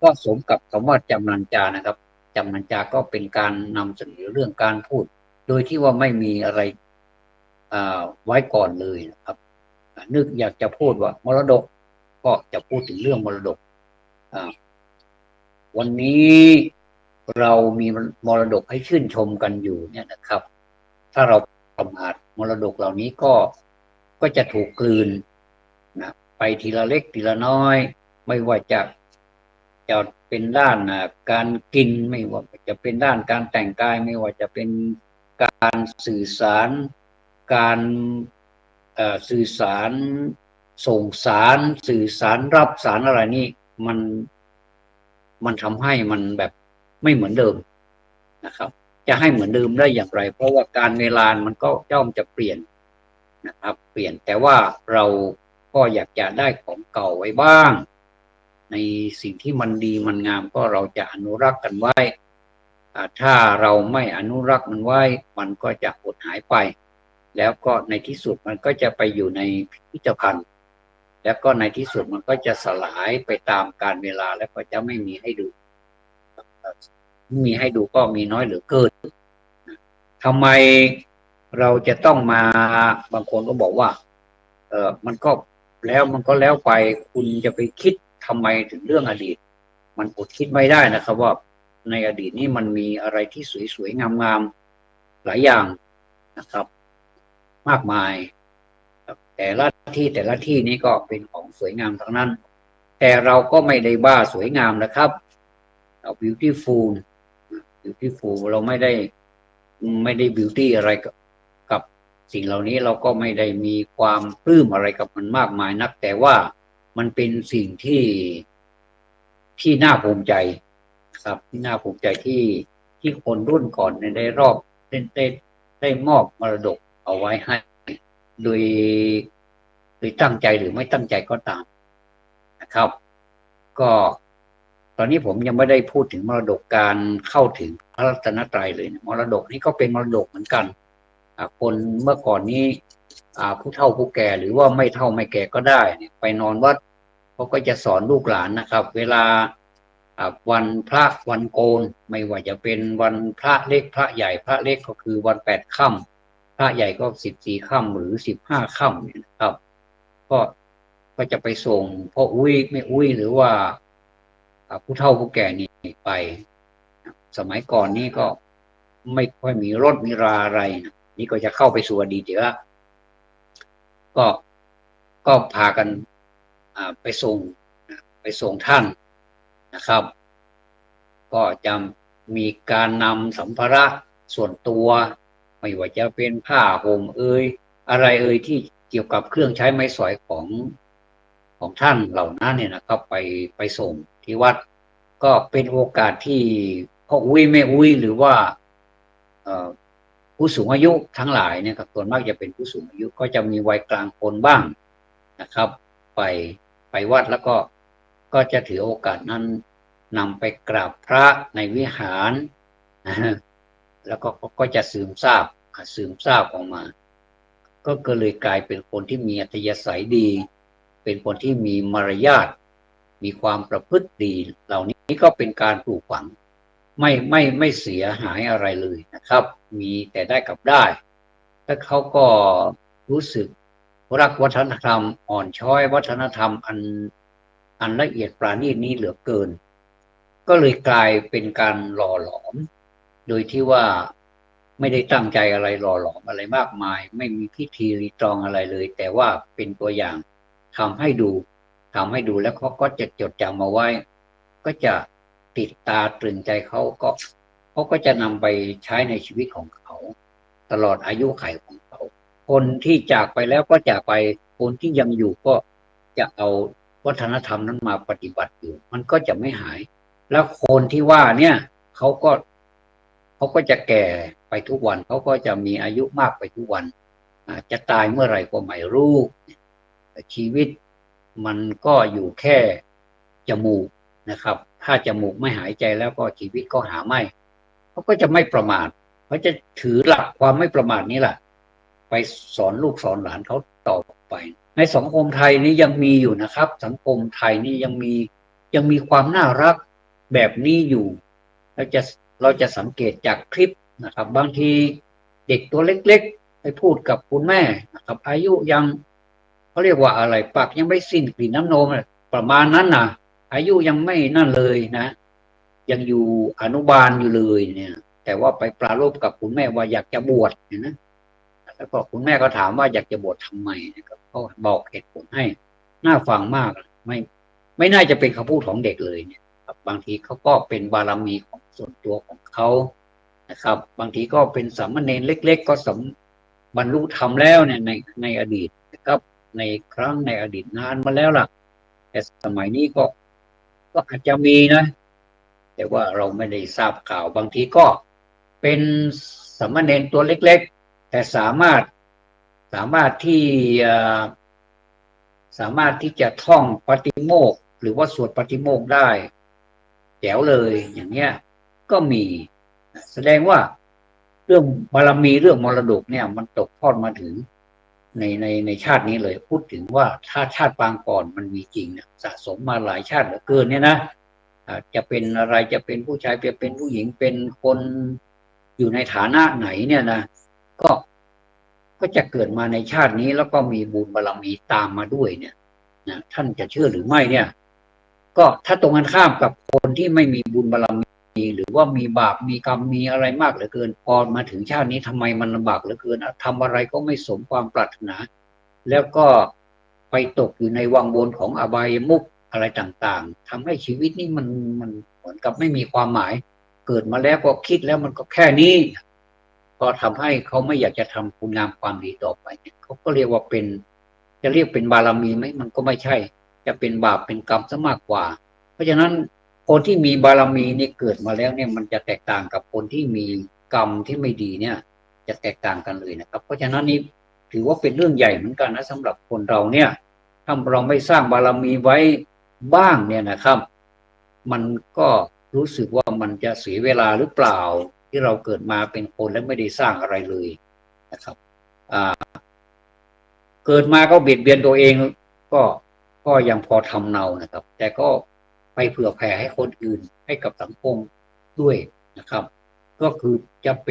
ก็สมกับคำว่าจำนันจานะครับจำนันจาก็เป็นการนำเสนอเรื่องการพูดโดยที่ว่าไม่มีอะไรไว้ก่อนเลยนะครับนึกอยากจะพูดว่ามรดกก็จะพูดถึงเรื่องมรดกวันนี้เรามีมรดกให้ชื่นชมกันอยู่เนี่ยนะครับถ้าเราประมาทมรดกเหล่านี้ก็จะถูกกลืนนะไปทีละเล็กทีละน้อยไม่ว่าจะเป็นด้านการกินไม่ว่าจะเป็นด้านการแต่งกายไม่ว่าจะเป็นการสื่อสารการสื่อสารส่งสารสื่อสารรับสารอะไรนี่มันทำให้มันแบบไม่เหมือนเดิมนะครับจะให้เหมือนเดิมได้อย่างไรเพราะว่าการเวลามันก็ย่อมจะเปลี่ยนนะครับเปลี่ยนแต่ว่าเราก็อยากจะได้ของเก่าไว้บ้างในสิ่งที่มันดีมันงามก็เราจะอนุรักษ์กันไว้ถ้าเราไม่อนุรักษ์มันไว้มันก็จะหดหายไปแล้วก็ในที่สุดมันก็จะไปอยู่ในพิพิธภัณฑ์แล้วก็ในที่สุดมันก็จะสลายไปตามกาลเวลาแล้วก็จะไม่มีให้ดูก็มีน้อยเหลือเกินทำไมเราจะต้องมาบางคนก็บอกว่ามันก็แล้วไปคุณจะไปคิดทำไมถึงเรื่องอดีตมันอดคิดไม่ได้นะครับว่าในอดีตนี้มันมีอะไรที่สวยๆงามๆหลายอย่างนะครับมากมายแต่ละที่นี้ก็เป็นของสวยงามทั้งนั้นแต่เราก็ไม่ได้บ้าสวยงามนะครับเรา beautiful เราไม่ได้ beauty อะไรกับสิ่งเหล่านี้เราก็ไม่ได้มีความปลื้มอะไรกับมันมากมายนักแต่ว่ามันเป็นสิ่งที่น่าภูมิใจครับที่น่าภูมิใจที่คนรุ่นก่อนได้มอบมรดกเอาไว้ให้โดยตั้งใจหรือไม่ตั้งใจก็ตามนะครับก็ตอนนี้ผมยังไม่ได้พูดถึงมรดกการเข้าถึงพระรัตนตรัยเลยมรดกนี้ก็เป็นมรดกเหมือนกันคนเมื่อก่อนนี้ผู้เฒ่าผู้แก่หรือว่าไม่เฒ่าไม่แก่ก็ได้เนี่ยไปนอนวัดเขาก็จะสอนลูกหลานนะครับเวลาวันพระวันโกนไม่ว่าจะเป็นวันพระเล็กพระใหญ่พระเล็กก็คือวัน8 ค่ำพระใหญ่ก็14 ค่ำหรือ15 ค่ำเนี่ยนะครับก็จะไปส่งพ่ออุ้ยแม่อุ้ยหรือว่าผู้เฒ่าผู้แก่นี่ไปสมัยก่อนนี่ก็ไม่ค่อยมีรถมีราอะไรนะนี่ก็จะเข้าไปสู่อดีตเยอะก็พากันไปส่งท่านนะครับก็จะมีการนำสัมภาระส่วนตัวไม่ว่าจะเป็นผ้าห่มอะไรที่เกี่ยวกับเครื่องใช้ไม้สอยของท่านเหล่านั้นเนี่ยนะครับไปส่งที่วัดก็เป็นโอกาสที่พ่ออุ้ยแม่อุ้ยหรือว่าผู้สูงอายุทั้งหลายเนี่ยครับส่วนมากจะเป็นผู้สูงอายุก็จะมีวัยกลางคนบ้างนะครับไปวัดแล้วก็จะถือโอกาสนั้นนำไปกราบพระในวิหารแล้วก็จะซึมซาบออกมาก็เลยกลายเป็นคนที่มีอัธยาศัยดีเป็นคนที่มีมารยาทมีความประพฤติดีเหล่านี้ก็เป็นการปลูกฝังไม่เสียหายอะไรเลยนะครับมีแต่ได้กับได้และเขาก็รู้สึกรักวัฒนธรรมอ่อนช้อยวัฒนธรรมอันละเอียดปราณีตนี้เหลือเกินก็เลยกลายเป็นการหล่อหลอมโดยที่ว่าไม่ได้ตั้งใจอะไรหล่อหลอมอะไรมากมายไม่มีพิธีรีตรองอะไรเลยแต่ว่าเป็นตัวอย่างทำให้ดูแล้วเขาก็จะจดจำเอาไว้ก็จะติดตาตรึงใจเขาก็จะนำไปใช้ในชีวิตของเขาตลอดอายุขัยของเขาคนที่จากไปแล้วก็จากไปคนที่ยังอยู่ก็จะเอาวัฒนธรรมนั้นมาปฏิบัติอยู่มันก็จะไม่หายแล้วคนที่ว่าเนี่ยเขาก็จะแก่ไปทุกวันเขาก็จะมีอายุมากไปทุกวัน จะตายเมื่อไหร่ก็ไม่รู้ชีวิตมันก็อยู่แค่จมูกนะครับถ้าจมูกไม่หายใจแล้วก็ชีวิตก็หาไม่เขาก็จะไม่ประมาทเขาจะถือหลักความไม่ประมาทนี้แหละไปสอนลูกสอนหลานเขาต่อไปในสังคมไทยนี้ยังมีอยู่นะครับสังคมไทยนี่ยังมีความน่ารักแบบนี้อยู่เราจะสังเกตจากคลิปนะครับบางทีเด็กตัวเล็กๆไปพูดกับคุณแม่นะครับอายุยังเขาเรียกว่าอะไรปากยังไม่สิ้นกลิ่นน้ำนมประมาณนั้นนะอายุยังไม่นั่นเลยนะยังอยู่อนุบาลอยู่เลยเนี่ยแต่ว่าไปปรารภกับคุณแม่ว่าอยากจะบวชเนี่ยนะแล้วก็คุณแม่ก็ถามว่าอยากจะบวชทำไมนะครับเขาบอกเหตุผลให้น่าฟังมากไม่น่าจะเป็นคำพูดของเด็กเลยเนี่ยบางทีเขาก็เป็นบารมีของส่วนตัวของเขานะครับบางทีก็เป็นสามเณรเล็กๆก็บรรลุธรรมแล้วเนี่ยในอดีตนะครับในครั้งในอดีตนานมาแล้วล่ะแต่สมัยนี้ก็อาจจะมีนะแต่ว่าเราไม่ได้ทราบข่าวบางทีก็เป็นสามเณรตัวเล็กๆแต่สามารถที่จะท่องปาฏิโมกข์หรือว่าสวดปาฏิโมกข์ได้แจ๋วเลยอย่างเงี้ยก็มีแสดงว่าเรื่องบารมีเรื่องมรดกเนี่ยมันตกทอดมาถึงในชาตินี้เลยพูดถึงว่าถ้าชาติปางก่อนมันมีจริงเนี่ยสะสมมาหลายชาติเหลือเกินเนี่ยนะจะเป็นอะไรจะเป็นผู้ชายจะเป็นผู้หญิงเป็นคนอยู่ในฐานะไหนเนี่ยนะก็จะเกิดมาในชาตินี้แล้วก็มีบุญบารมีตามมาด้วยเนี่ยนะท่านจะเชื่อหรือไม่เนี่ยก็ถ้าตรงกันข้ามกับคนที่ไม่มีบุญบารมีหรือว่ามีบาปมีกรรมมีอะไรมากเหลือเกินพอมาถึงชาตินี้ทำไมมันลำบากเหลือเกินทำอะไรก็ไม่สมความปรารถนาแล้วก็ไปตกอยู่ในวังวนของอบายมุขอะไรต่างๆทำให้ชีวิตนี้มันเหมือนกับไม่มีความหมายเกิดมาแล้วก็คิดแล้วมันก็แค่นี้ก็ทำให้เขาไม่อยากจะทำคุณงามความดีต่อไปเขาก็เรียกว่าเป็นจะเรียกเป็นบารมีไหมมันก็ไม่ใช่จะเป็นบาปเป็นกรรมซะมากกว่าเพราะฉะนั้นคนที่มีบารมีนี่เกิดมาแล้วเนี่ยมันจะแตกต่างกับคนที่มีกรรมที่ไม่ดีเนี่ยจะแตกต่างกันเลยนะครับเพราะฉะนั้นนี่ถือว่าเป็นเรื่องใหญ่เหมือนกันนะสำหรับคนเราเนี่ยถ้าเราไม่สร้างบารมีไว้บ้างเนี่ยนะครับมันก็รู้สึกว่ามันจะเสียเวลาหรือเปล่าที่เราเกิดมาเป็นคนและไม่ได้สร้างอะไรเลยนะครับเกิดมาก็เบียดเบียนตัวเองก็ยังพอทำเนานะครับแต่ก็ไปเผื่อแผ่ให้คนอื่นให้กับสังคมด้วยนะครับก็คือจะเ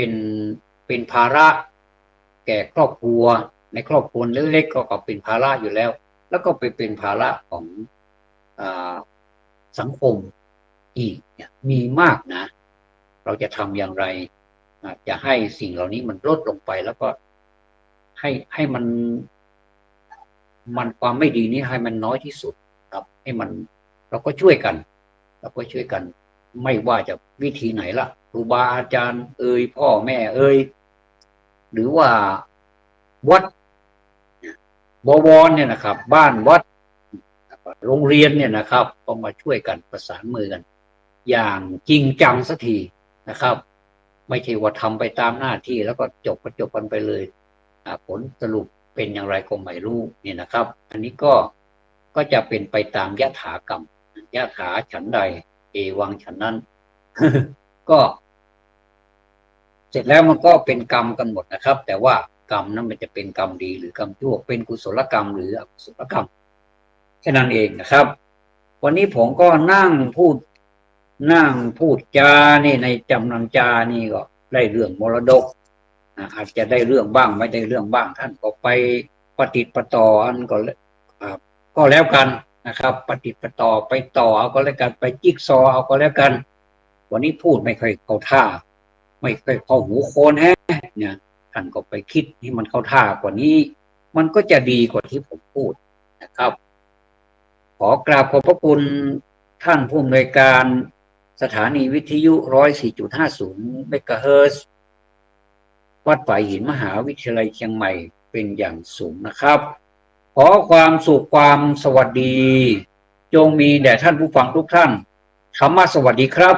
ป็นภาระแก่ครอบครัวในครอบครัวเล็กๆก็เป็นภาระอยู่แล้วแล้วก็ไปเป็นภาระของสังคมอีกมีมากนะเราจะทำอย่างไรจะให้สิ่งเหล่านี้มันลดลงไปแล้วก็ให้มันความไม่ดีนี้ให้มันน้อยที่สุดครับให้มันเราก็ช่วยกันไม่ว่าจะวิธีไหนล่ะครูบาอาจารย์พ่อแม่หรือว่าวัดบวรเนี่ยนะครับบ้านวัดโรงเรียนเนี่ยนะครับก็มาช่วยกันประสานมือกันอย่างจริงจังสักทีนะครับไม่ใช่ว่าทำไปตามหน้าที่แล้วก็จบกันไปเลยผลสรุปเป็นอย่างไรก็ไม่รู้เนี่ยนะครับอันนี้ก็จะเป็นไปตามยถากรรมยถาฉันใดเอวังฉันนั้น ก็เสร็จแล้วมันก็เป็นกรรมกันหมดนะครับแต่ว่ากรรมนั้นมันจะเป็นกรรมดีหรือกรรมชั่วเป็นกุศลกรรมหรืออกุศลกรรมแค่นั้นเองนะครับวันนี้ผมก็นั่งพูดจานี่ในจำนำจานี่ก็ได้เรื่องมรดกอาจจะได้เรื่องบ้างไม่ได้เรื่องบ้างท่านก็ไปปฏิปต่ออันก็แล้วกันนะครับปฏิปต่อไปต่อเอาก็แล้วกันไปจิ๊กซอเอาก็แล้วกันวันนี้พูดไม่ค่อยเข้าท่าไม่ค่อยเข้าหูโคนเนี่ยท่านก็ไปคิดให้มันเข้าท่ากว่านี้มันก็จะดีกว่าที่ผมพูดนะครับขอกราบขอบพระคุณท่านผู้อำนวยการสถานีวิทยุ 104.50 เมกะเฮิรตซ์วัดฝ่ายหินมหาวิทยาลัยเชียงใหม่เป็นอย่างสูงนะครับขอความสุขความสวัสดีจงมีแด่ท่านผู้ฟังทุกท่านคำว่าสวัสดีครับ